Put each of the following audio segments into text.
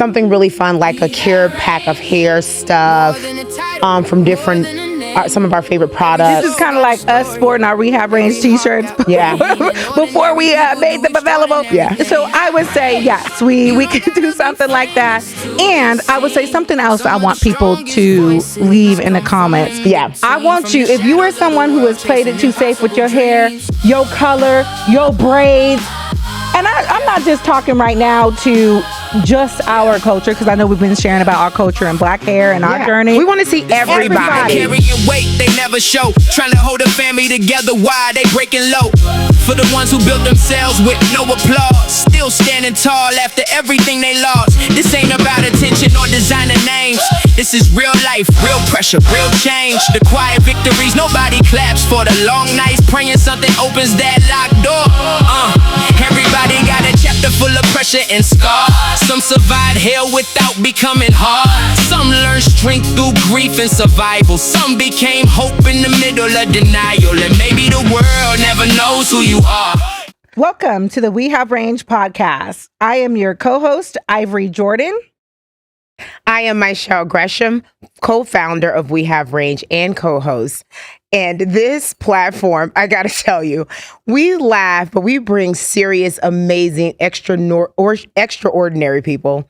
something really fun, like a care pack of hair stuff from different, some of our favorite products. This is kind of like us sporting our Rehab Range t-shirts. Yeah. Before we made them available. Yeah. So I would say, yes, we can do something like that. And I would say something else I want people to leave in the comments. Yeah. I want you, if you are someone who has played it too safe with your hair, your color, your braids, and I'm not just talking right now to just our culture, because I know we've been sharing about our culture and black hair and our journey. We want to see everybody. Carrying weight, they never show. Trying to hold a family together while they breaking low. For the ones who built themselves with no applause, still standing tall after everything they lost. This ain't about attention or designer names. This is real life, real pressure, real change. The quiet victories, nobody claps for. The long nights, praying something opens that locked door. Everybody got a chapter full of pressure and scars. Some survived hell without becoming hard. Some learned strength through grief and survival. Some became hope in the middle of denial. And maybe the world never knows who you are. Welcome to the We Have Range podcast. I am your co-host, Ivoree Jordan. I am Myshell Gresham, co-founder of We Have Range and co-host. And this platform, I got to tell you, we laugh, but we bring serious, amazing, extraordinary people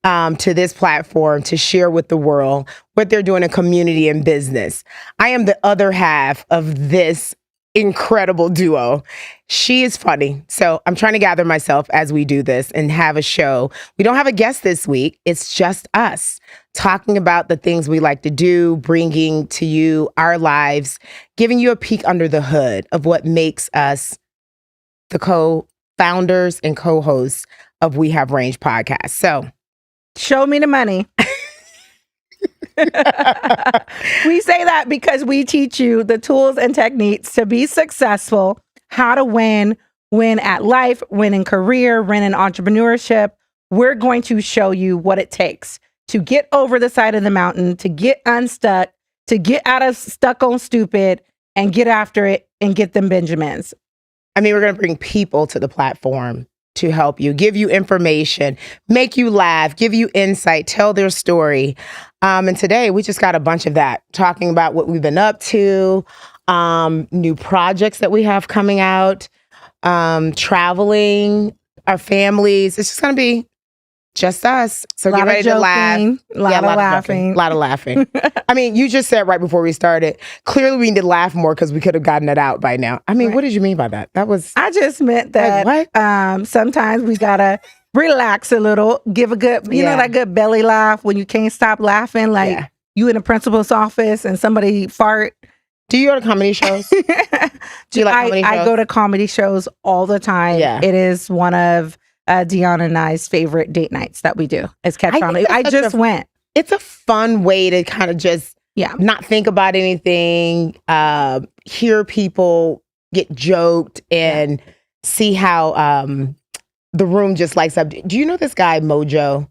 to this platform to share with the world what they're doing in community and business. I am the other half of this incredible duo. She is funny. So I'm trying to gather myself as we do this and have a show. We don't have a guest this week. It's just us talking about the things we like to do, bringing to you our lives, giving you a peek under the hood of what makes us the co-founders and co-hosts of We Have Range podcast. So show me the money. We say that because we teach you the tools and techniques to be successful, how to win at life, win in career, win in entrepreneurship. We're going to show you what it takes to get over the side of the mountain, to get unstuck, to get out of stuck on stupid and get after it and get them Benjamins. I mean, we're going to bring people to the platform to help you, give you information, make you laugh, give you insight, tell their story. And today we just got a bunch of that, talking about what we've been up to, new projects that we have coming out, traveling, our families. It's just going to be just us. So get ready to laugh. A lot of laughing. A lot of laughing. I mean, you just said right before we started, clearly we need to laugh more because we could have gotten it out by now. I mean, What did you mean by that? I just meant that sometimes we got to relax a little, give a good, you know, that good belly laugh when you can't stop laughing, like you in the principal's office and somebody fart. Do you go to comedy shows? Do you like comedy shows? I go to comedy shows all the time. Yeah. It is one of Deanna and I's favorite date nights that we do. It's Catch Comedy. I just went. It's a fun way to kind of just not think about anything, hear people get joked and see how the room just lights up. Do you know this guy, Mojo?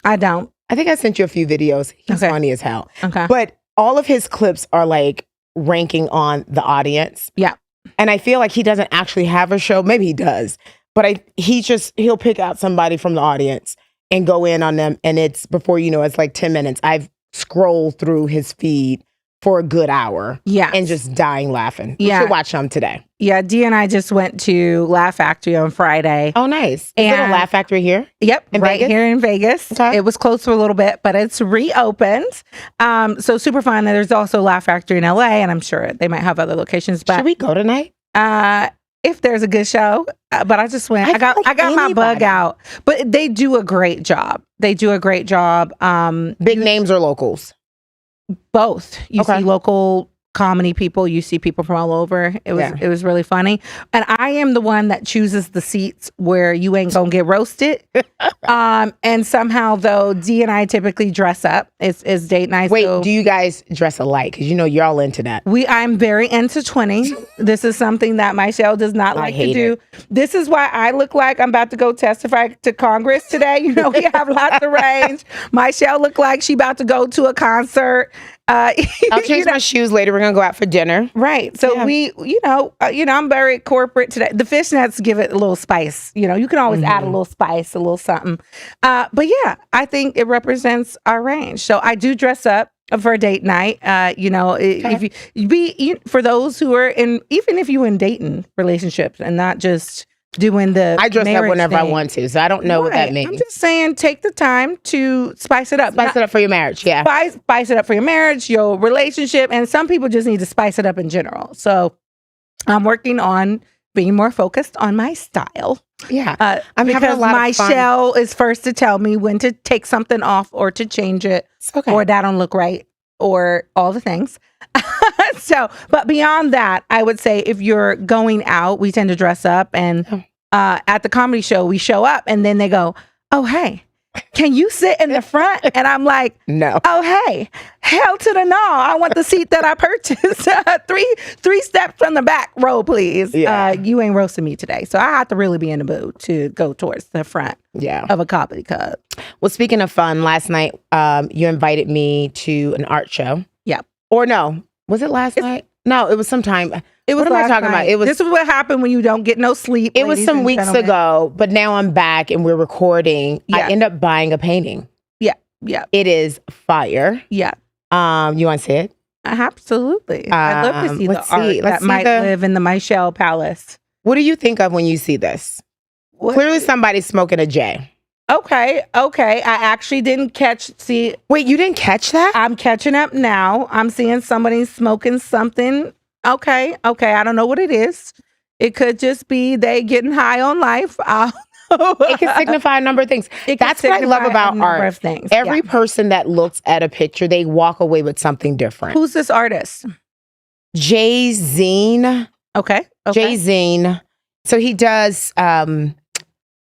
I don't. I think I sent you a few videos. He's funny as hell. Okay. But all of his clips are like ranking on the audience. Yeah. And I feel like he doesn't actually have a show. Maybe he does. But he'll pick out somebody from the audience and go in on them. And it's, before you know, it's like 10 minutes. I've scrolled through his feed for a good hour. Yeah. And just dying laughing. Yeah. You should watch some today. Yeah. Dee and I just went to Laugh Factory on Friday. Oh, nice. Is it a Laugh Factory here? Yep. In right Vegas? here in Vegas. Okay. It was closed for a little bit, but it's reopened. So super fun. And there's also Laugh Factory in LA, and I'm sure they might have other locations. But should we go tonight? If there's a good show, but I just went. I got my bug out. But they do a great job. Big names or locals? Both. You see local comedy people, you see people from all over. It was really funny. And I am the one that chooses the seats where you ain't gonna get roasted. And somehow though, Dee and I typically dress up. It's date night. Wait, do you guys dress alike? Because you know you're all into that. I'm very into 20. This is something that Myshell does not like to do. This is why I look like I'm about to go testify to Congress today. You know, we have lots of range. Myshell look like she about to go to a concert. I'll change my shoes later. We're gonna go out for dinner. Right. So I'm very corporate today. The fishnets give it a little spice. You can always add a little spice, a little something. But yeah, I think it represents our range. So I do dress up for a date night. If for those who are even if you in dating relationships and not just doing I dress up whenever thing. I want to, so I don't know what that means. I'm just saying, take the time to spice it up. Spice it up for your marriage, yeah. Spice it up for your marriage, your relationship, and some people just need to spice it up in general. So I'm working on being more focused on my style. Yeah, I'm because having a lot of fun. Myshell is first to tell me when to take something off or to change it, or that don't look right, or all the things. But beyond that, I would say if you're going out, we tend to dress up, and at the comedy show, we show up, and then they go, "Oh, hey, can you sit in the front?" And I'm like, "No." "Oh, hey, hell to the no! I want the seat that I purchased. three steps from the back row, please. Yeah. You ain't roasting me today, so I have to really be in the mood to go towards the front of a comedy club." Well, speaking of fun, last night you invited me to an art show. Yeah. Or no, was it last night? No, it was sometime. It was what am I talking about? This is what happened when you don't get no sleep. It was some weeks ago, but now I'm back and we're recording. Yeah. I end up buying a painting. Yeah. It is fire. Yeah. You want to see it? Absolutely. I'd love to see the art that might live in the Myshell Palace. What do you think of when you see this? Clearly somebody's smoking a J. Okay. I actually didn't see. Wait, you didn't catch that? I'm catching up now. I'm seeing somebody smoking something. Okay. I don't know what it is. It could just be they getting high on life. It can signify a number of things. That's what I love about art. Every person that looks at a picture, they walk away with something different. Who's this artist? Jay Zine. Okay. Jay Zine. So he does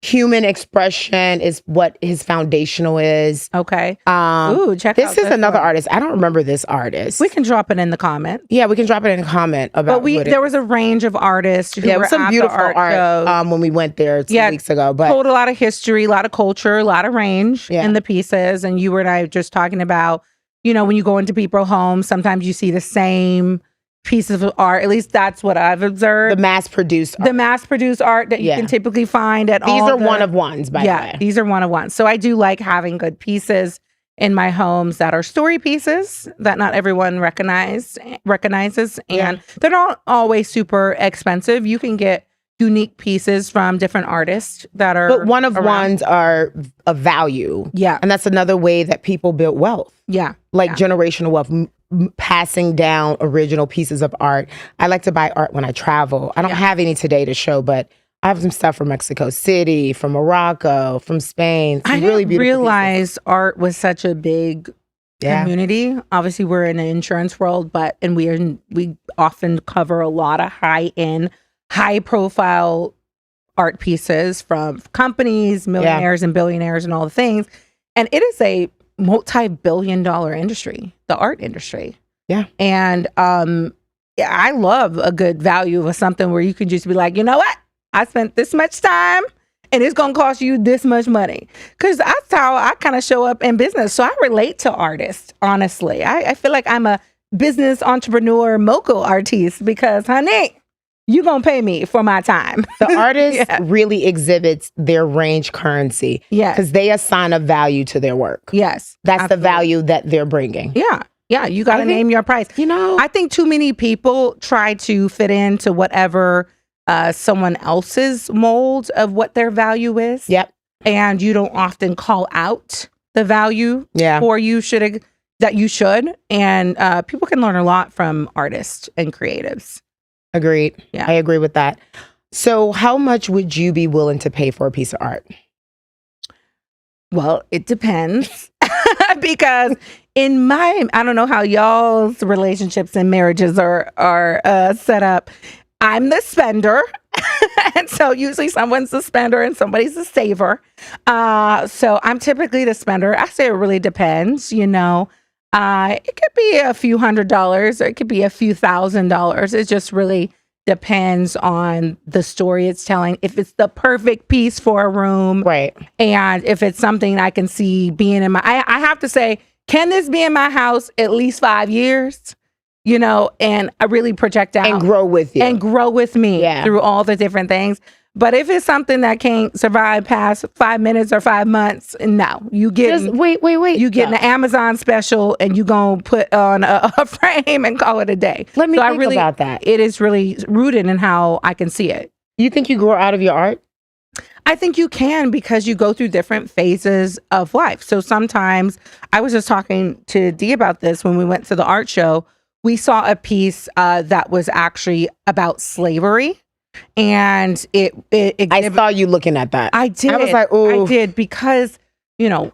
human expression is what his foundational is. Okay. Check this out is another artist. I don't remember this artist. We can drop it in the comment. Yeah, we can drop it in a comment about. But there was a range of artists who it were was some at beautiful the art when we went there 2 weeks ago. But told a lot of history, a lot of culture, a lot of range in the pieces. And you and I just talking about, when you go into people's homes, sometimes you see the same pieces of art. At least that's what I've observed. The mass-produced art that you can typically find at These are one of ones, by the way. These are one of ones. So I do like having good pieces in my homes that are story pieces that not everyone recognizes. And they're not always super expensive. You can get unique pieces from different artists that are But one of ones are of value. Yeah. And that's another way that people build wealth. Yeah. Like generational wealth. Passing down original pieces of art. I like to buy art when I travel. I don't have any today to show, but I have some stuff from Mexico City, from Morocco, from Spain. I didn't realize art was such a big community. Obviously, we're in the insurance world, and we often cover a lot of high-end, high-profile art pieces from companies, millionaires and billionaires and all the things. And it is a multi-billion-dollar industry, the art industry. Yeah. And I love a good value of something where you can just be like, you know what? I spent this much time and it's going to cost you this much money. Because that's how I kind of show up in business. So I relate to artists, honestly. I feel like I'm a business entrepreneur, mogul artiste because, honey, you gonna pay me for my time. The artist really exhibits their range currency. Yeah. Because they assign a value to their work. Yes. That's the value that they're bringing. Yeah. Yeah. You got to name your price. I think too many people try to fit into whatever someone else's mold of what their value is. Yep. And you don't often call out the value for that you should. And people can learn a lot from artists and creatives. Agreed. Yeah. I agree with that. So how much would you be willing to pay for a piece of art? Well, it depends. Because I don't know how y'all's relationships and marriages are set up. I'm the spender. And so usually someone's the spender and somebody's the saver. So I'm typically the spender. I say it really depends, It could be a few $100s or it could be a few $1,000s. It just really depends on the story it's telling. If it's the perfect piece for a room. Right. And if it's something I can see being in I have to say, can this be in my house at least 5 years? You know, and I really project out And grow with you. and grow with me Yeah. through all the different things. But if it's something that can't survive past 5 minutes or 5 months, no, you get Just wait. you get an Amazon special and you gonna put on a frame and call it a day. Let me So think about that. It is really rooted in how I can see it. You think you grow out of your art? I think you can, because you go through different phases of life. So sometimes, I was just talking to Dee about this when we went to the art show. We saw a piece that was actually about slavery, and I saw you looking at that. I did. I was like, ooh. I did, because, you know,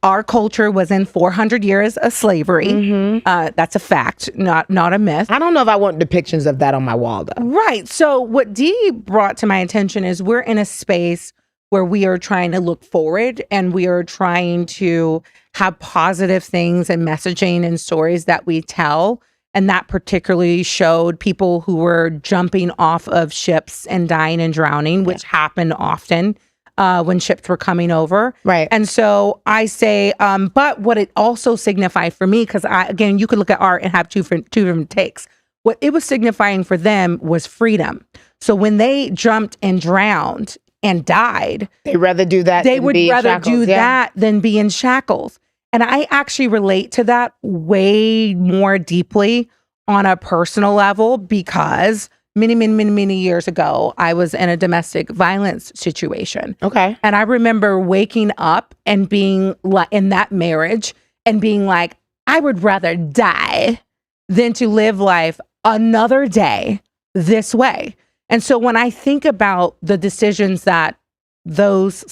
our culture was in 400 years of slavery. Mm-hmm. That's a fact, not a myth. I don't know if I want depictions of that on my wall, though. Right. So what Dee brought to my attention is we're in a space where we are trying to look forward, and we are trying to have positive things and messaging and stories that we tell. And that particularly showed people who were jumping off of ships and dying and drowning, which happened often when ships were coming over. Right. And so I say, but what it also signified for me, because again, you could look at art and have two different takes. What it was signifying for them was freedom. So when they jumped and drowned and died, They'd rather do that. they than would be in rather shackles. do Yeah. that than be in shackles. And I actually relate to that way more deeply on a personal level, because many years ago, I was in a domestic violence situation. Okay. And I remember waking up and being like in that marriage and being like, I would rather die than to live life another day this way. And so when I think about the decisions that those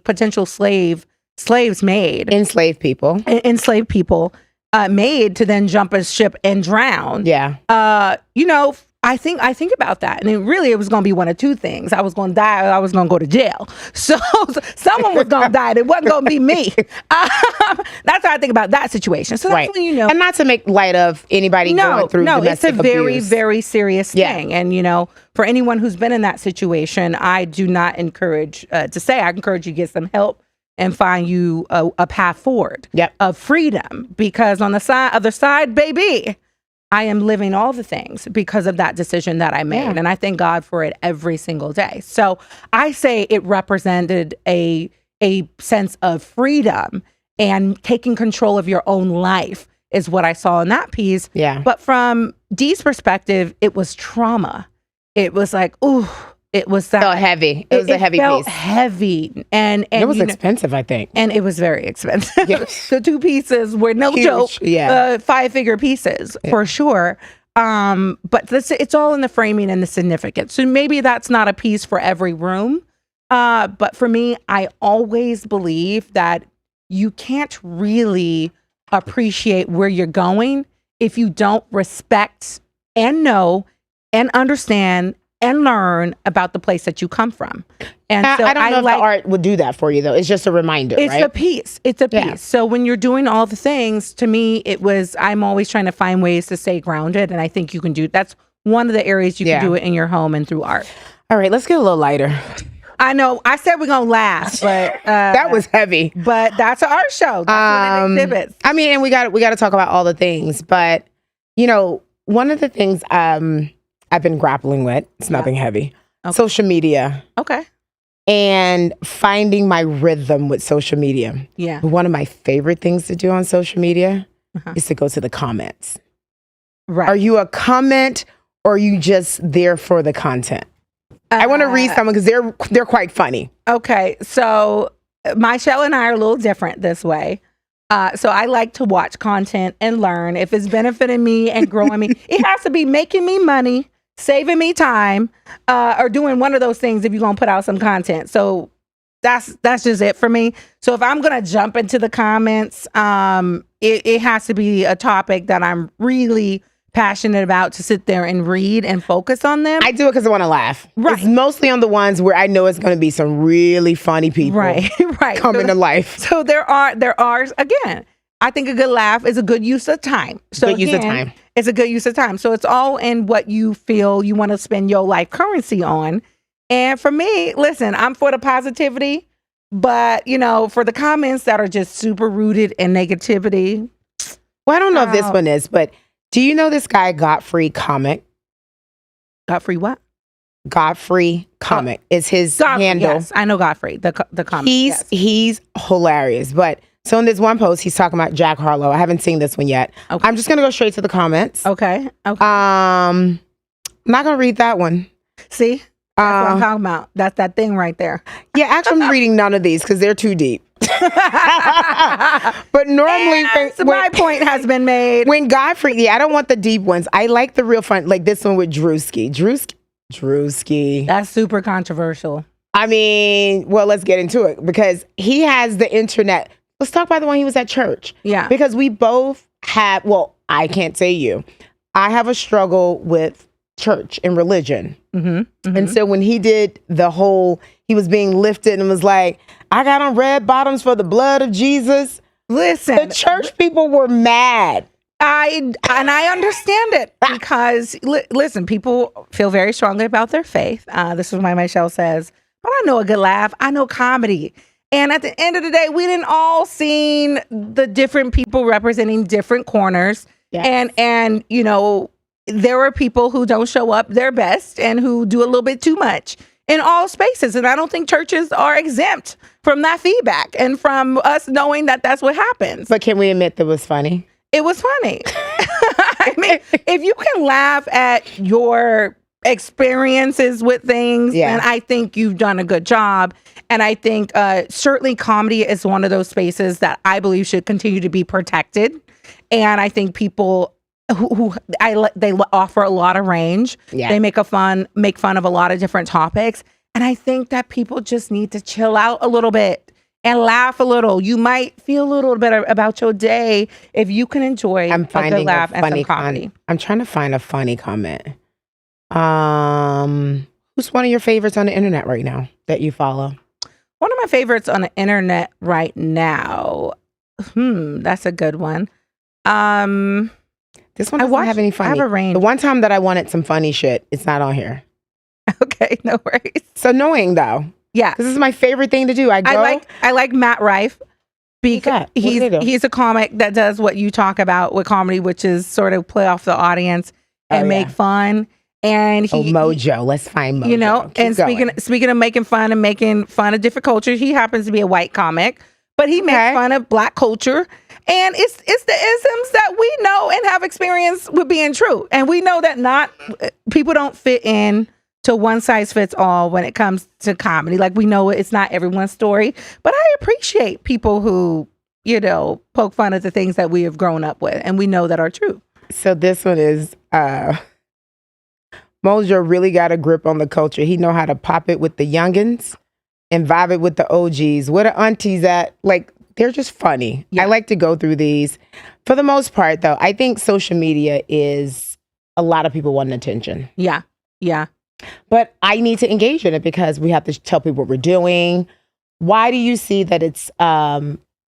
potential slaves made, Enslaved people. enslaved people made to then jump a ship and drown. Yeah. You know, I think about that, and it was going to be one of two things. I was going to die, or I was going to go to jail. So someone was going to die. It wasn't going to be me. That's how I think about that situation. So that's when you know. And not to make light of anybody going through domestic it's a very, abuse. very serious thing. And, you know, for anyone who's been in that situation, I do not encourage I encourage you to get some help and find you a path forward of freedom. Because on the other side, baby, I am living all the things because of that decision that I made. Yeah. And I thank God for it every single day. So I say it represented a sense of freedom and taking control of your own life is what I saw in that piece. Yeah. But from Dee's perspective, it was trauma. It was like, ooh, it was that. It felt heavy. It was a heavy felt piece. heavy. And it was expensive, I think. And it was very expensive. Yeah. The two pieces were no Huge. joke. Yeah. 5-figure pieces for sure. But it's all in the framing and the significance. So maybe that's not a piece for every room. But for me, I always believe that you can't really appreciate where you're going if you don't respect and know and understand and learn about the place that you come from. And so I don't know if the art would do that for you, though. It's just a reminder, it's right? a piece. It's a piece. Yeah. So when you're doing all the things, to me, I'm always trying to find ways to stay grounded. And I think you can that's one of the areas you can do it in your home and through art. All right, let's get a little lighter. I know. I said we're going to laugh, but that was heavy. But that's an art show. That's what it exhibits. I mean, and we got to talk about all the things. But, you know, one of the things I've been grappling with, it's nothing heavy, social media. Okay. And finding my rhythm with social media. Yeah. One of my favorite things to do on social media is to go to the comments. Right. Are you a comment or are you just there for the content? I want to read someone because they're quite funny. Okay. So Myshell and I are a little different this way. So I like to watch content and learn. If it's benefiting me and growing me, it has to be making me money, saving me time, or doing one of those things if you're going to put out some content. So that's just it for me. So if I'm going to jump into the comments, it has to be a topic that I'm really passionate about to sit there and read and focus on them. I do it because I want to laugh. Right. It's mostly on the ones where I know it's going to be some really funny people Right. coming to life. So there are again, I think a good laugh is a good use of time. So Good use of time. It's a good use of time. So it's all in what you feel you want to spend your life currency on. And for me, listen, I'm for the positivity. But, for the comments that are just super rooted in negativity. Well, I don't know if this one is, but do you know this guy, Godfrey Comic? Godfrey what? Godfrey Comic is his handle. Yes, I know Godfrey, the comic. He's hilarious. But so in this one post, he's talking about Jack Harlow. I haven't seen this one yet. Okay. I'm just gonna go straight to the comments. Okay. I'm not gonna read that one. See, that's what I'm talking about. That's that thing right there. Yeah, actually, I'm reading none of these because they're too deep. But normally, my point has been made. When Godfrey, I don't want the deep ones. I like the real fun, like this one with Drewski. That's super controversial. I mean, well, let's get into it because he has the internet. Let's talk about the one he was at church. Yeah. Because we both have, well, I can't say you. I have a struggle with church and religion. And so when he did he was being lifted and was like, I got on red bottoms for the blood of Jesus. Listen. The church people were mad. I understand it because listen, people feel very strongly about their faith. This is why Myshell says, "But I know a good laugh. I know comedy." And at the end of the day, we didn't all seen the different people representing different corners, and there are people who don't show up their best and who do a little bit too much in all spaces. And I don't think churches are exempt from that feedback and from us knowing that that's what happens. But can we admit that was funny? It was funny. I mean, if you can laugh at your experiences with things, then I think you've done a good job. And I think certainly comedy is one of those spaces that I believe should continue to be protected. And I think people they offer a lot of range. Yeah. They make fun of a lot of different topics. And I think that people just need to chill out a little bit and laugh a little. You might feel a little bit about your day if you can enjoy a good laugh and some comedy. I'm trying to find a funny comment. Who's one of your favorites on the internet right now that you follow? One of my favorites on the internet right now. That's a good one. This one doesn't have any funny. I have a range. The one time that I wanted some funny shit, it's not on here. Okay, no worries. It's annoying though. Yeah, this is my favorite thing to do. I like Matt Rife because he's a comic that does what you talk about with comedy, which is sort of play off the audience and make fun. And Mojo. Let's find Mojo. And speaking of making fun of different cultures, he happens to be a white comic, but he makes fun of Black culture. And it's the isms that we know and have experience with being true. And we know that people don't fit in to one size fits all when it comes to comedy. Like, we know it's not everyone's story, but I appreciate people who, poke fun at the things that we have grown up with and we know that are true. So this one is, Mojo really got a grip on the culture. He know how to pop it with the youngins and vibe it with the OGs. Where the aunties at? Like, they're just funny. Yeah. I like to go through these. For the most part, though, I think social media is a lot of people wanting attention. Yeah. Yeah. But I need to engage in it because we have to tell people what we're doing. Why do you see that it's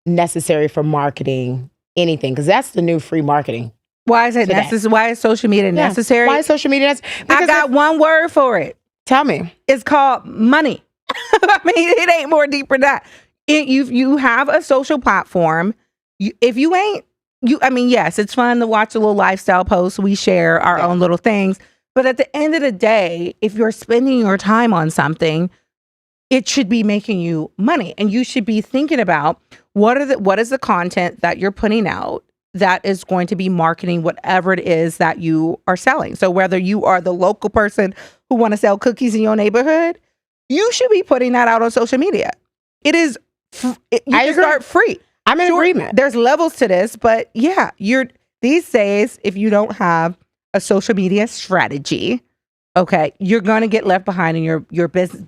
necessary for marketing anything? Because that's the new free marketing. Why is it necessary? Why is social media necessary? Why is social media necessary? I got one word for it. Tell me. It's called money. I mean, it ain't more deeper than that. You have a social platform. Yes, it's fun to watch a little lifestyle posts. We share our own little things. But at the end of the day, if you're spending your time on something, it should be making you money. And you should be thinking about what is the content that you're putting out that is going to be marketing whatever it is that you are selling. So whether you are the local person who want to sell cookies in your neighborhood, you should be putting that out on social media. It is you can start free. I'm in agreement. There's levels to this, but yeah, these days, if you don't have a social media strategy, okay, you're going to get left behind in your business.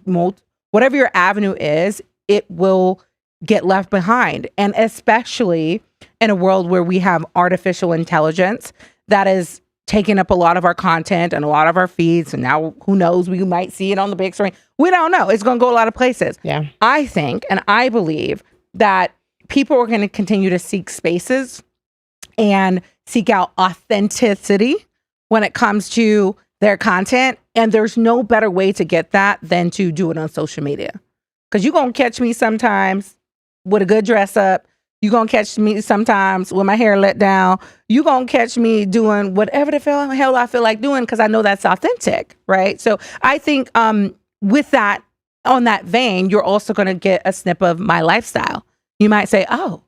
Whatever your avenue is, it will get left behind. And especially in a world where we have artificial intelligence that is taking up a lot of our content and a lot of our feeds. And now, who knows, we might see it on the big screen. We don't know. It's going to go a lot of places. Yeah. I think, and I believe that people are going to continue to seek spaces and seek out authenticity when it comes to their content. And there's no better way to get that than to do it on social media. Because you're going to catch me sometimes with a good dress up. You're going to catch me sometimes with my hair let down. You're going to catch me doing whatever the hell I feel like doing because I know that's authentic, right? So I think with that, on that vein, you're also going to get a snip of my lifestyle. You might say, oh,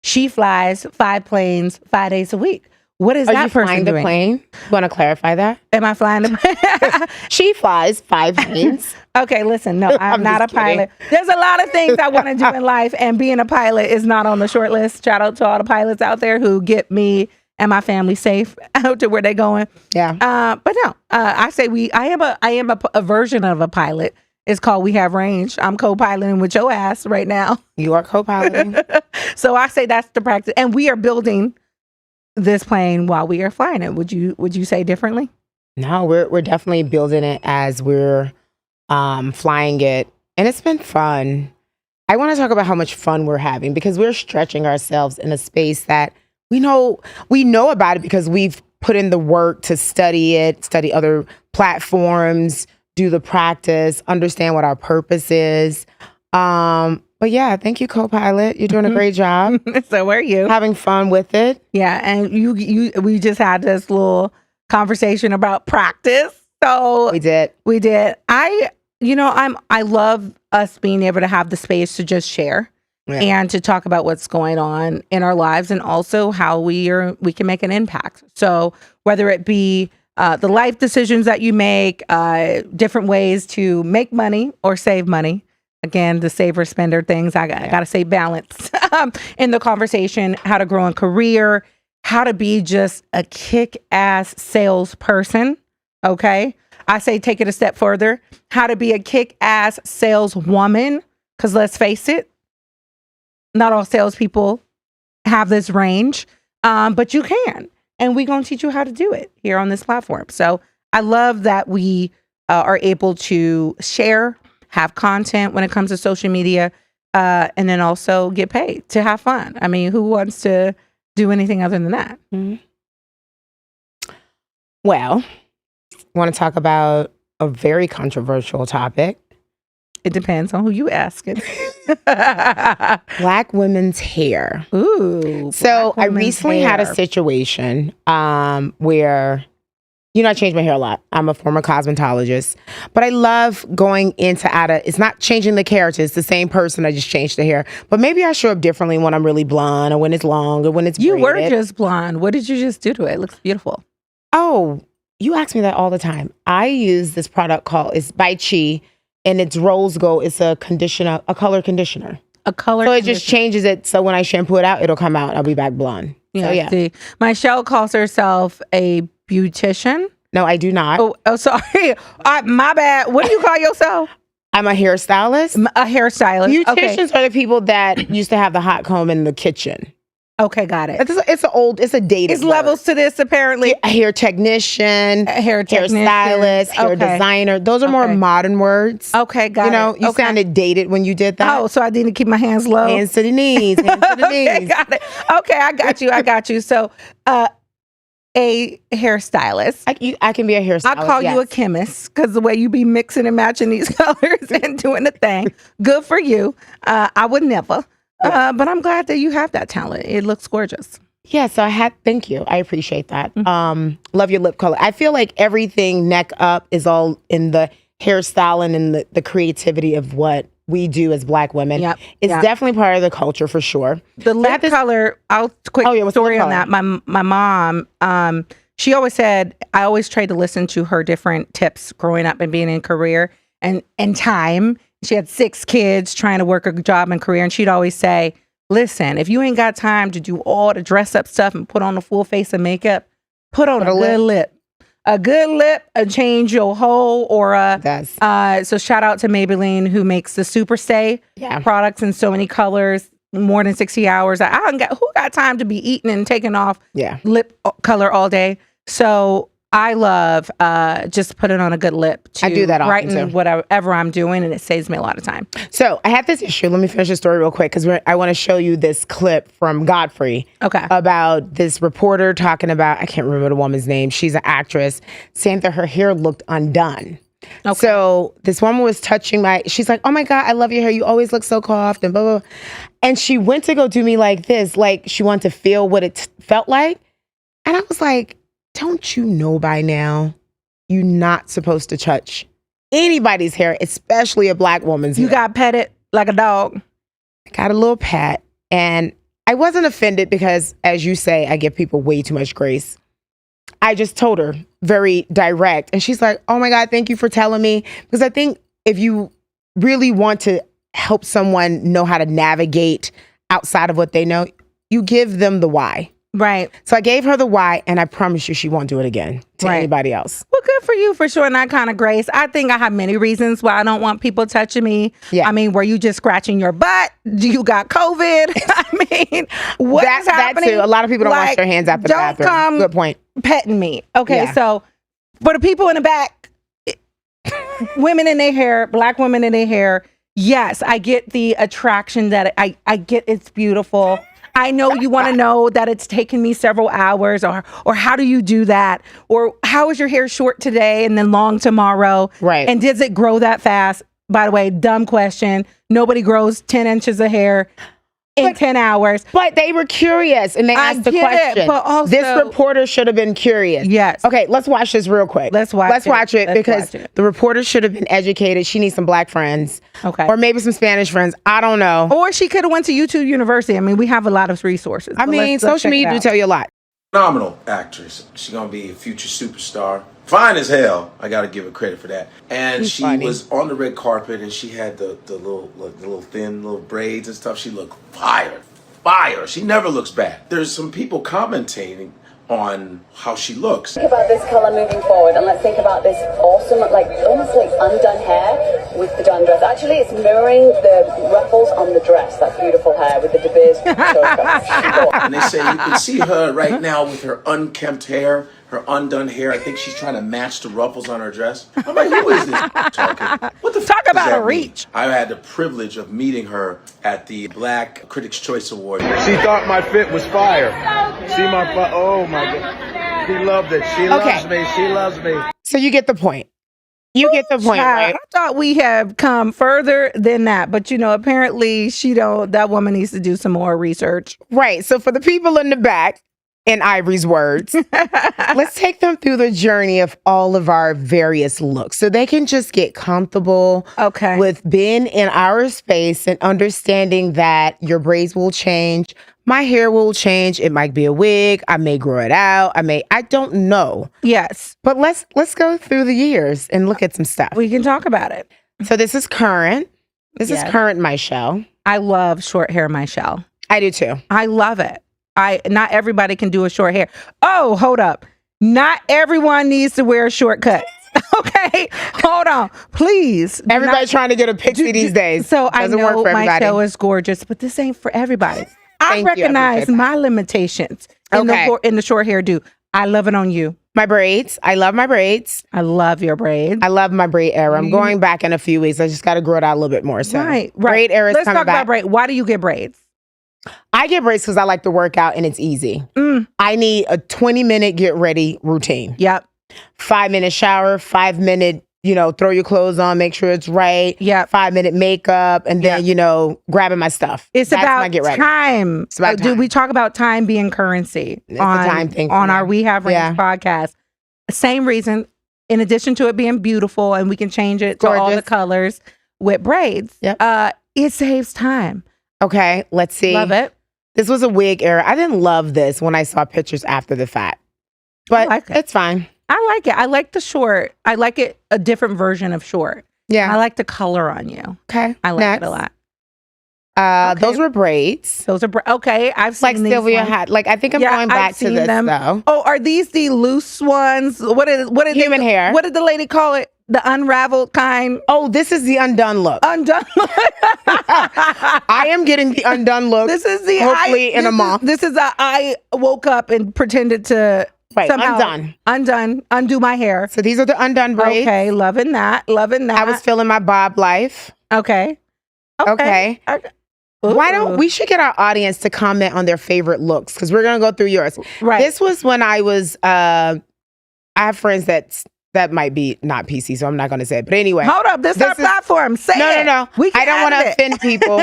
she flies 5 planes 5 days a week. What is that person flying doing? the plane? Want to clarify that? Am I flying the plane? She flies 5 planes. Okay, listen, no, I'm not a pilot. There's a lot of things I want to do in life, and being a pilot is not on the short list. Shout out to all the pilots out there who get me and my family safe out to where they're going. Yeah. But no, I say I am a version of a pilot. It's called We Have Range. I'm co-piloting with your ass right now. You are co-piloting. So I say that's the practice, and we are building this plane while we are flying it. Would you say differently? No, we're definitely building it as we're flying it, and it's been fun. I want to talk about how much fun we're having because we're stretching ourselves in a space that we know about it because we've put in the work to study it, study other platforms, do the practice, understand what our purpose is. But yeah, thank you, co-pilot. You're doing a great job. So were you having fun with it? Yeah, and we just had this little conversation about practice. So we did. I love us being able to have the space to just share and to talk about what's going on in our lives and also how we can make an impact. So whether it be the life decisions that you make, different ways to make money or save money. Again, the saver spender things. I got to say balance in the conversation, how to grow in career, how to be just a kick-ass salesperson. Okay. I say take it a step further, how to be a kick-ass saleswoman. Because let's face it, not all salespeople have this range, but you can. And we're going to teach you how to do it here on this platform. So I love that we are able to share, have content when it comes to social media, and then also get paid to have fun. I mean, who wants to do anything other than that? Mm-hmm. Well, I want to talk about a very controversial topic. It depends on who you ask it. Black women's hair. Ooh. So I recently had a situation where, I change my hair a lot. I'm a former cosmetologist, but I love going into it's not changing the character. It's the same person. I just changed the hair. But maybe I show up differently when I'm really blonde or when it's long or when it's braided. You were just blonde. What did you just do to it? It looks beautiful. Oh, you ask me that all the time. I use this product it's by Chi, and it's Rose Gold. It's a conditioner, a color conditioner. So it just changes it. So when I shampoo it out, it'll come out. I'll be back blonde. Yeah. So, yeah. See, Myshell calls herself a beautician. No, I do not. Oh, sorry. My bad. What do you call yourself? I'm a hairstylist. A hairstylist. Beauticians are the people that used to have the hot comb in the kitchen. Okay, got it. It's a dated It's levels to this, apparently. A hair technician, hairstylist, hair designer. Those are more modern words. Okay, got it. You sounded dated when you did that. Oh, so I need to keep my hands low. Hands to the knees. Hands to the knees. Okay, got it. Okay, I got you. So, a hairstylist. I can be a hairstylist. I call you a chemist because the way you be mixing and matching these colors and doing the thing. Good for you. I would never. But I'm glad that you have that talent. It looks gorgeous. Yeah, so thank you. I appreciate that. Mm-hmm. Love your lip color. I feel like everything neck up is all in the hairstyling and the creativity of what we do as Black women. Yep. It's definitely part of the culture for sure. The lip color, story on that. My mom, she always said, I always tried to listen to her different tips growing up and being in career and time. She had 6 kids trying to work a job and career. And she'd always say, listen, if you ain't got time to do all the dress up stuff and put on a full face of makeup, put on a good lip. A good lip, change your whole aura. So shout out to Maybelline who makes the Super Stay products in so many colors, more than 60 hours. Who got time to be eating and taking off lip color all day? So I love just putting on a good lip to I do that often brighten whatever I'm doing, and it saves me a lot of time. So I have this issue. Let me finish the story real quick because I want to show you this clip from Godfrey about this reporter talking about, I can't remember the woman's name. She's an actress, saying that her hair looked undone. Okay. So this woman was touching she's like, oh my God, I love your hair. You always look so coiffed and blah, blah, blah. And she went to go do me like this, like she wanted to feel what it felt like. And I was like, don't you know by now, you're not supposed to touch anybody's hair, especially a Black woman's hair. You got petted like a dog. I got a little pat, and I wasn't offended because, as you say, I give people way too much grace. I just told her very direct, and she's like, oh my God, thank you for telling me. Because I think if you really want to help someone know how to navigate outside of what they know, you give them the why. Right. So I gave her the why, and I promise you she won't do it again to anybody else. Well, good for you for showing that kind of grace. I think I have many reasons why I don't want people touching me. Yeah. I mean, were you just scratching your butt? Do you got COVID? I mean, what's happening? That too. A lot of people don't wash their hands after the bathroom. Come Good point. Petting me. Okay, Yeah. so for the people in the back, women in their hair, Black women in their hair, yes, I get the attraction that I get. It's beautiful. I know you want to know that it's taken me several hours, or how do you do that? Or how is your hair short today and then long tomorrow? Right. And does it grow that fast? By the way, dumb question. Nobody grows 10 inches of hair in 10 hours. But they were curious and they asked the question. But also, this reporter should have been curious. Yes. Okay, let's watch this real quick. Let's watch it because the reporter should have been educated. She needs some Black friends. Okay. Or maybe some Spanish friends. I don't know. Or she could have went to YouTube University. I mean, we have a lot of resources. I mean, social media do tell you a lot. Phenomenal actress. She's gonna be a future superstar. Fine as hell. I gotta give her credit for that. And she was on the red carpet, and she had the little thin little braids and stuff. She looked fire. She never looks bad. There's some people commenting on how she looks. Think about this color moving forward, and let's think about this awesome, like almost like undone hair with the done dress. Actually, it's mirroring the ruffles on the dress. That beautiful hair with the De Beers choker. And they say you can see her right now with her unkempt hair, her undone hair. I think she's trying to match the ruffles on her dress. I'm like, who is this talking? What the Talk about does that a reach. mean? I had the privilege of meeting her at the Black Critics' Choice Award. She thought my fit was fire. See my oh my God. She loved it. She loves me. She loves me. So you get the point. You get the point, right? I thought we have come further than that, but apparently that woman needs to do some more research. Right. So for the people in the back, in Ivoree's words, let's take them through the journey of all of our various looks so they can just get comfortable with being in our space and understanding that your braids will change. My hair will change. It might be a wig. I may grow it out. I don't know. Yes. But let's go through the years and look at some stuff. We can talk about it. So this is current. This is current Myshell. I love short hair Myshell. I do too. I love it. Not everybody can do a short hair. Oh, hold up. Not everyone needs to wear shortcuts. Okay, hold on, please. Everybody's trying to get a pixie these days. So Doesn't I know work for my everybody. show is gorgeous, but this ain't for everybody. I Thank you, recognize my limitations in the short hairdo. I love it on you. My braids. I love my braids. I love your braids. I love my braid era. I'm going back in a few weeks. I just got to grow it out a little bit more. So Right. braid era is Let's coming talk back. about braids. Why do you get braids? I get braids because I like to work out and it's easy. I need a 20-minute get ready routine. Yep. 5-minute shower, 5-minute, throw your clothes on, make sure it's right. Yep. 5-minute makeup, and then, grabbing my stuff. It's That's about my get ready. time. It's about time. Dude, we talk about time being currency It's a time thing for on me. our We Have Range podcast. Same reason, in addition to it being beautiful and we can change it to all the colors with braids, it saves time. Okay, let's see. Love it. This was a wig era. I didn't love this when I saw pictures after the fact, but like it. It's fine. I like it. I like the short. I like it, a different version of short. Yeah. I like the color on you. Okay. I like it a lot. Those were braids. Those are okay. I've seen Like these Sylvia ones. had. Like I think I'm going back I've to seen this them. though. Oh, are these the loose ones? What is Human hair. What did the lady call it? The unraveled kind. Oh, this is the undone look. Undone look. I am getting the undone look. This is the hopefully in a month. This is I woke up and pretended to somehow undo my hair. So these are the undone braids. Okay, loving that. I was feeling my bob life. Okay. Why don't we should get our audience to comment on their favorite looks because we're gonna go through yours. Right. This was when I was. I have friends that That might be not PC, so I'm not going to say it. But anyway. Hold up. This is our platform. Say it. No. I don't want to offend people.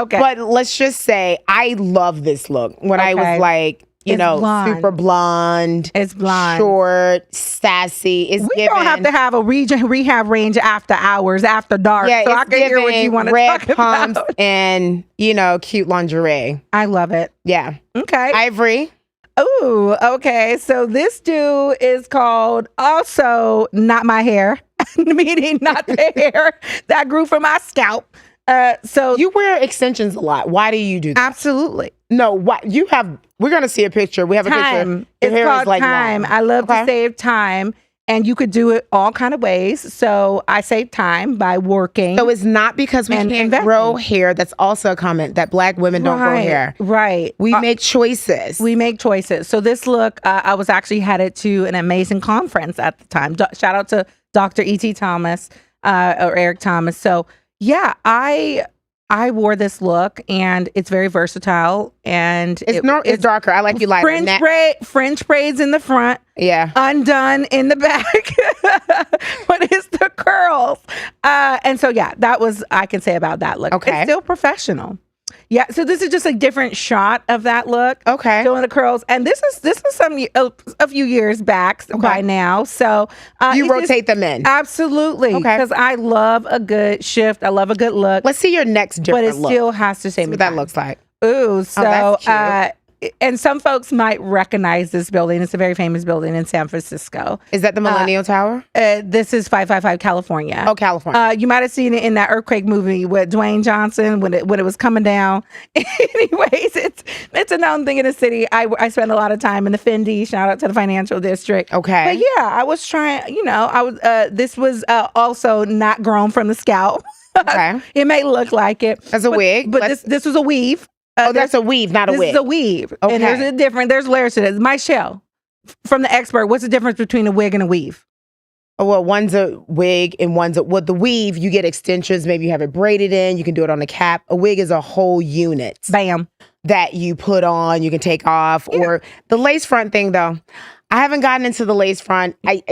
Okay. But let's just say I love this look. When I was like, blonde. super blonde. It's blonde. Short, sassy. We don't have to have a rehab range after hours, after dark. Yeah, so I can hear what you want to talk pumps about. And, cute lingerie. I love it. Yeah. Okay. Ivoree. Ooh, okay. So this dude is called also Not My Hair, meaning not the hair that grew from my scalp. So you wear extensions a lot. Why do you do that? Absolutely. No, what you have, we're going to see a picture. We have a Time. picture. Your It's hair called is like time. long. I love to save time. And you could do it all kind of ways. So I save time by working. So it's not because we can't grow hair. That's also a comment that Black women don't grow hair. Right. We make choices. We make choices. So this look, I was actually headed to an amazing conference at the time. Shout out to Dr. E.T. Thomas or Eric Thomas. So yeah, I wore this look and it's very versatile and it's darker. I like you lighter. Fringe braids in the front. Yeah. Undone in the back. But it's the curls. And so yeah, that was I can say about that look. Okay. It's still professional. Yeah, so this is just a different shot of that look. Okay. Doing the curls. And this is a few years back by now. So you rotate them in. Absolutely. Okay. Because I love a good shift. I love a good look. Let's see your next different look. But it still has to say what that looks like. Ooh, so that's cute. And some folks might recognize this building. It's a very famous building in San Francisco. Is that the Millennial Tower? This is 555 California. Oh, California. You might have seen it in that earthquake movie with Dwayne Johnson when it was coming down. Anyways, it's a known thing in the city. I spend a lot of time in the Fendi. Shout out to the financial district. Okay. But yeah, I was trying. This was also not grown from the scalp. Okay. It may look like it as a wig, but this was a weave. That's a weave, not a wig. This is a weave. Okay. And there's layers to this. Myshell, from the expert, what's the difference between a wig and a weave? Oh, well, one's a wig and the weave, you get extensions. Maybe you have it braided in. You can do it on the cap. A wig is a whole unit. Bam. That you put on, you can take off. Yeah. Or the lace front thing, though. I haven't gotten into the lace front. I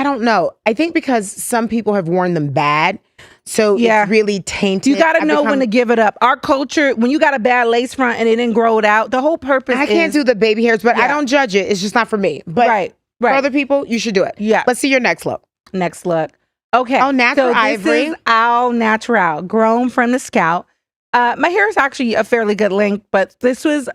don't know. I think because some people have worn them bad. So it's really tainted. You got to know when to give it up. Our culture, when you got a bad lace front and it didn't grow it out, the whole purpose I can't do the baby hairs, but I don't judge it. It's just not for me. But right. for other people, you should do it. Yeah. Let's see your next look. Next look. Okay. Oh, natural Ivoree. This is all natural, grown from the scalp. My hair is actually a fairly good length, but this was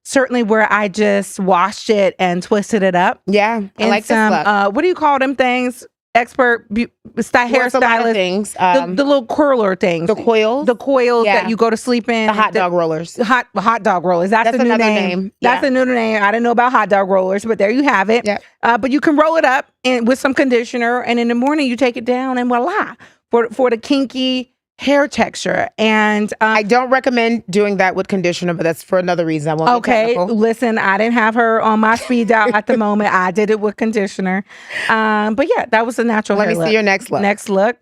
certainly where I just washed it and twisted it up. Yeah, I like this look. What do you call them things? Expert hairstylist things. The little curler things. The coils. The coils that you go to sleep in. The hot dog rollers. Hot dog rollers. That's the new name. That's the new name. I didn't know about hot dog rollers, but there you have it. Yep. But you can roll it up with some conditioner, and in the morning you take it down, and voila, for the kinky hair texture. And I don't recommend doing that with conditioner, but that's for another reason. I won't okay, listen, I didn't have her on my speed dial at the moment. I did it with conditioner. But yeah, that was a natural Let hair me look. see your next look. Next look.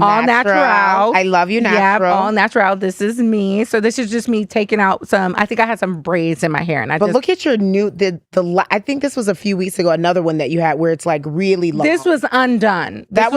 All natural. I love you natural. Yeah, all natural. This is me. So this is just me taking out some. I think I had some braids in my hair, and look at your new I think this was a few weeks ago. Another one that you had where it's like really long. This was undone. That's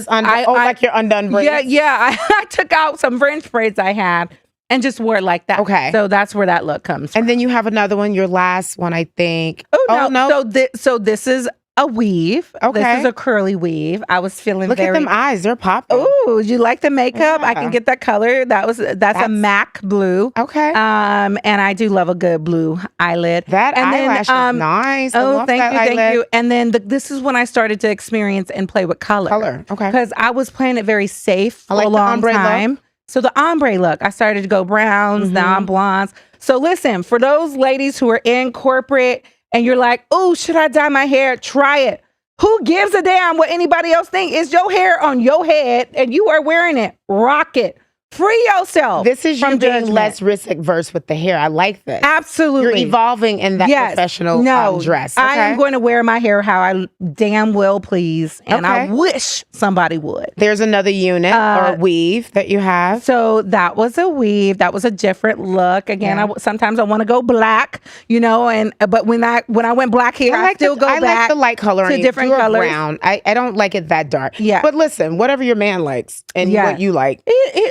undone. Like your undone braids. Yeah. I took out some French braids I had and just wore it like that. Okay. So that's where that look comes from. And then you have another one. Your last one, I think. Oh no. So this is a weave. Okay. This is a curly weave. I was feeling Look at them eyes. They're popping. Oh, you like the makeup? Yeah. I can get that color. That's a MAC blue. Okay. And I do love a good blue eyelid. That eyelash is nice. Thank you. And then this is when I started to experience and play with color. Okay. Because I was playing it very safe for a long time. Look. So the ombre look, I started to go browns, now I'm blondes. So listen, for those ladies who are in corporate and you're like, oh, should I dye my hair? Try it. Who gives a damn what anybody else thinks? It's your hair on your head and you are wearing it. Rock it. Free yourself. This is you from being judgment. less risk adverse with the hair. I like this. Absolutely. You're evolving in that professional dress. Okay. I am going to wear my hair how I damn well please, and I wish somebody would. There's another unit or weave that you have. So that was a weave. That was a different look. Again, sometimes I want to go black, but when I went black here, I still go back. I like the light color to different colors. Brown. I don't like it that dark. Yeah. But listen, whatever your man likes and what you like.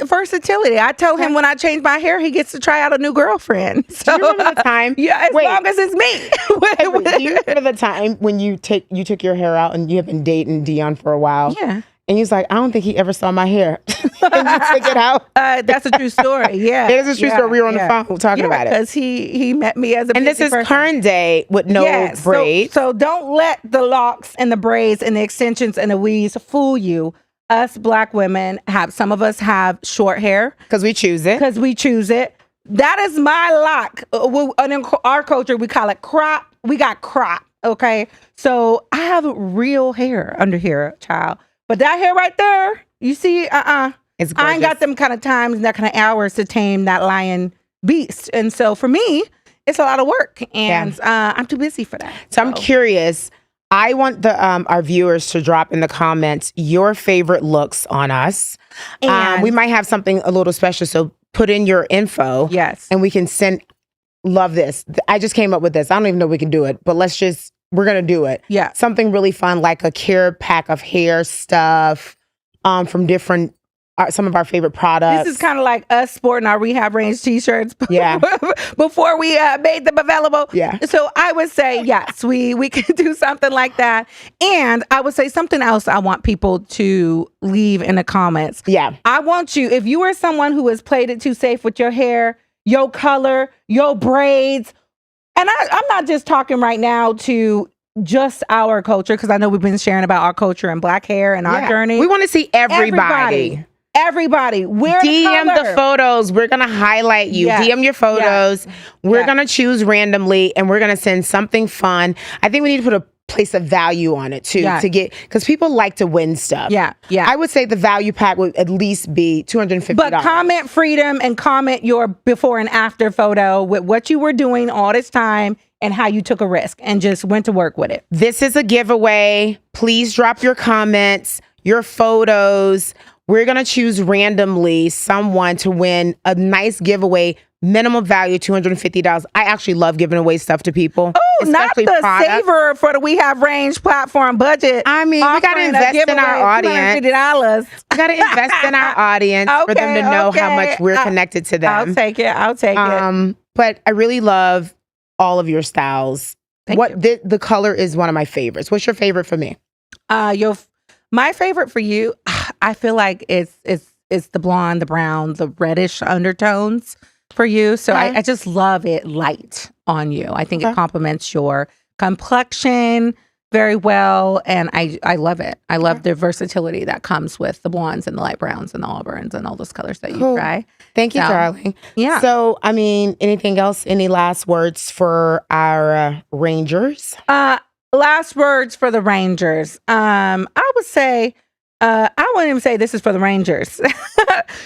Versatility. I told him when I change my hair, he gets to try out a new girlfriend. So, do you remember the time? Yeah, as long as it's me. Do you remember the time when you took your hair out and you have been dating Dion for a while? Yeah. And he was like, I don't think he ever saw my hair. And you took it out. That's a true story. Yeah. It is a true story. We were on the phone talking about it. Because he met me as a And this is person. current day with no braids. So don't let the locks and the braids and the extensions and the weaves fool you. Us Black women some of us have short hair. Because we choose it. That is my lock. In our culture, we call it crop. We got crop. Okay. So I have real hair under here, child. But that hair right there, you see, It's gorgeous. I ain't got them kind of times and that kind of hours to tame that lion beast. And so for me, it's a lot of work. And I'm too busy for that. So I'm curious. I want our viewers to drop in the comments your favorite looks on us. And we might have something a little special. So put in your info. Yes. And we can send. Love this. I just came up with this. I don't even know if we can do it, but we're going to do it. Yeah. Something really fun, like a care pack of hair stuff from different, some of our favorite products. This is kind of like us sporting our Rehab Range t-shirts before we made them available. Yeah. So I would say, yes, we can do something like that. And I would say something else I want people to leave in the comments. Yeah. I want you, if you are someone who has played it too safe with your hair, your color, your braids, and I'm not just talking right now to just our culture, because I know we've been sharing about our culture and Black hair and our journey. We want to see everybody. Wear DM the photos. We're going to highlight you. Yes. DM your photos. Yes. We're going to choose randomly and we're going to send something fun. I think we need to put a place of value on it too, to get, because people like to win stuff. Yeah. I would say the value pack would at least be $250. But comment freedom and comment your before and after photo with what you were doing all this time and how you took a risk and just went to work with it. This is a giveaway. Please drop your comments, your photos. We're going to choose randomly someone to win a nice giveaway. Minimum value $250. I actually love giving away stuff to people. Oh, not the products. saver for the We Have Range platform budget. I mean, we got to invest in our audience. $250. We got to invest in our audience for them to know how much we're connected to them. I'll take it. But I really love all of your styles. The color is one of my favorites. What's your favorite for me? My favorite for you, I feel like it's the blonde, the brown, the reddish undertones for you. So I just love it light on you. I think it complements your complexion very well. And I love it. I love the versatility that comes with the blondes and the light browns and the auburns and all those colors that you try. Thank you, darling. Yeah. So, I mean, anything else? Any last words for our Rangers? Last words for the Rangers. I would say, I wouldn't even say this is for the Rangers.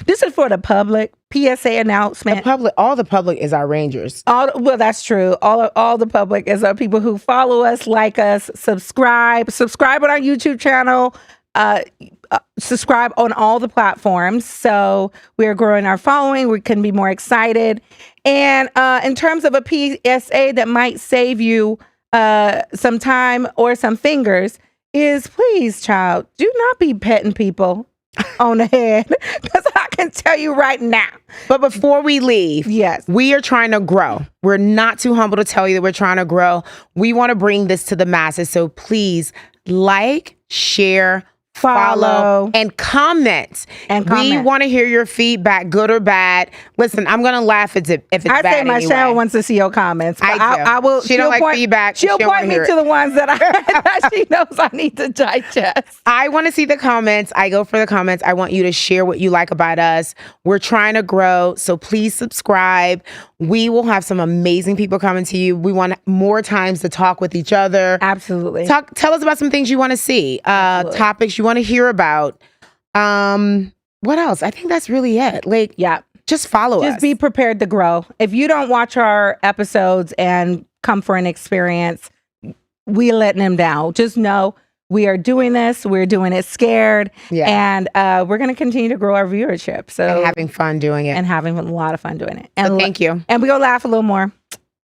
This is for the public. PSA announcement. All the public is our Rangers. Well, that's true. All the public is our people who follow us, like us, subscribe on our YouTube channel. Subscribe on all the platforms. So we're growing our following. We couldn't be more excited. And in terms of a PSA that might save you some time or some fingers, is please, child, do not be petting people on the head, because I can tell you right now. But before we leave, yes, we are trying to grow. We're not too humble to tell you that we're trying to grow. We want to bring this to the masses. So please like, share, follow, and comment. We want to hear your feedback, good or bad. Listen, I'm going to laugh if it's bad say anyway. Myshell wants to see your comments. I will. She don't like feedback. She'll point me to the ones that that she knows I need to digest. I want to see the comments. I go for the comments. I want you to share what you like about us. We're trying to grow, so please subscribe. We will have some amazing people coming to you. We want more times to talk with each other. Absolutely. Tell us about some things you want to see, topics you want to hear about. what else? I think that's really it. Like, Yeah. just follow us. Just be prepared to grow. If you don't watch our episodes and come for an experience, we letting them down. Just know we are doing this. We're doing it scared. Yeah. And we're going to continue to grow our viewership. So and having fun doing it. and having a lot of fun doing it. And So thank you. And we're going to laugh a little more.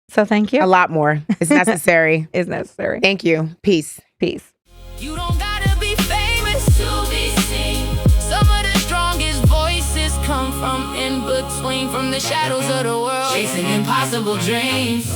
So thank you. A lot more. It's necessary. Is necessary. Thank you. Peace. Peace. You don't gotta be famous to be seen. Some of the strongest voices come from in between, from the shadows of the world, chasing impossible dreams.